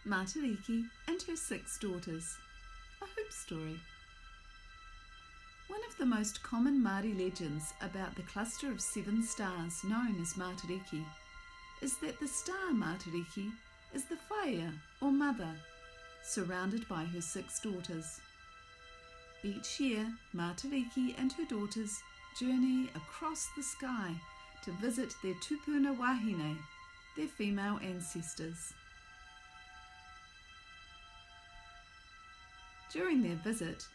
Matariki and her 6 daughters. A hoop story. One of the most common Māori legends about the cluster of 7 stars known as Matariki is that the star Matariki is the whaia or mother, surrounded by her 6 daughters. Each year, Matariki and her daughters journey across the sky to visit their tupuna wahine, their female ancestors. During their visit,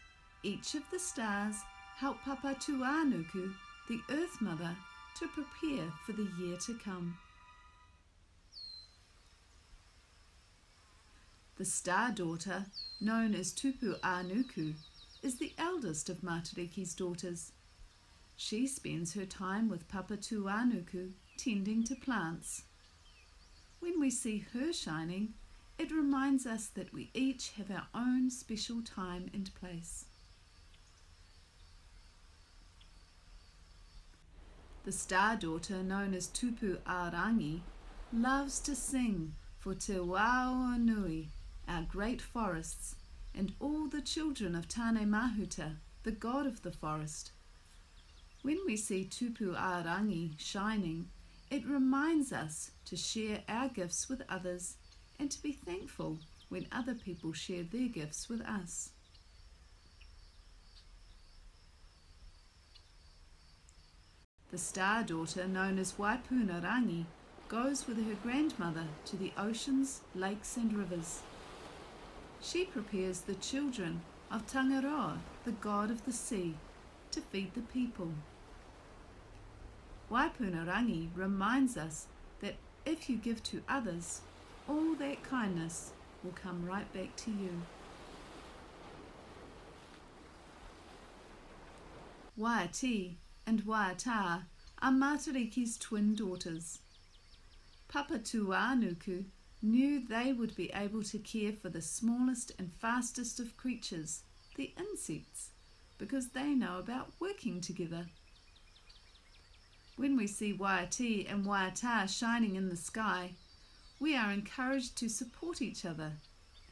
each of the stars help Papa Tuanuku, the Earth Mother, to prepare for the year to come. The star daughter, known as Tupu Anuku, is the eldest of Matariki's daughters. She spends her time with Papa Tuanuku tending to plants. When we see her shining, it reminds us that we each have our own special time and place. The star daughter, known as Tupu Arangi, loves to sing for Te Wao Nui, our great forests, and all the children of Tane Mahuta, the god of the forest. When we see Tupu Arangi shining, it reminds us to share our gifts with others and to be thankful when other people share their gifts with us. The star daughter, known as Waipunarangi, goes with her grandmother to the oceans, lakes and rivers. She prepares the children of Tangaroa, the god of the sea, to feed the people. Waipunarangi reminds us that if you give to others, all that kindness will come right back to you. Waiati and Waiata are Matariki's twin daughters. Papa Tuanuku knew they would be able to care for the smallest and fastest of creatures, the insects, because they know about working together. When we see Waiati and Waiata shining in the sky, we are encouraged to support each other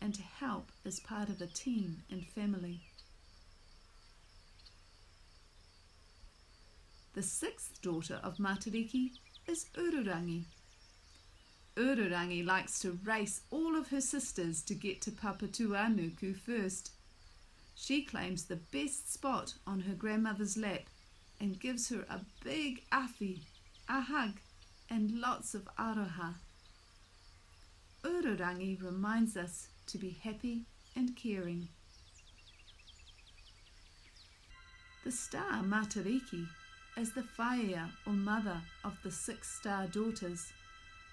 and to help as part of a team and family. The 6th daughter of Matariki is Ururangi. Ururangi likes to race all of her sisters to get to Papa Tuanuku first. She claims the best spot on her grandmother's lap and gives her a big awhi, a hug, and lots of aroha. Ururangi reminds us to be happy and caring. The star Matariki, as the whaia or mother of the 6 star daughters,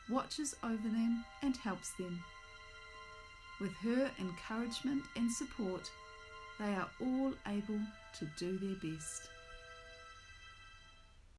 watches over them and helps them. With her encouragement and support, they are all able to do their best.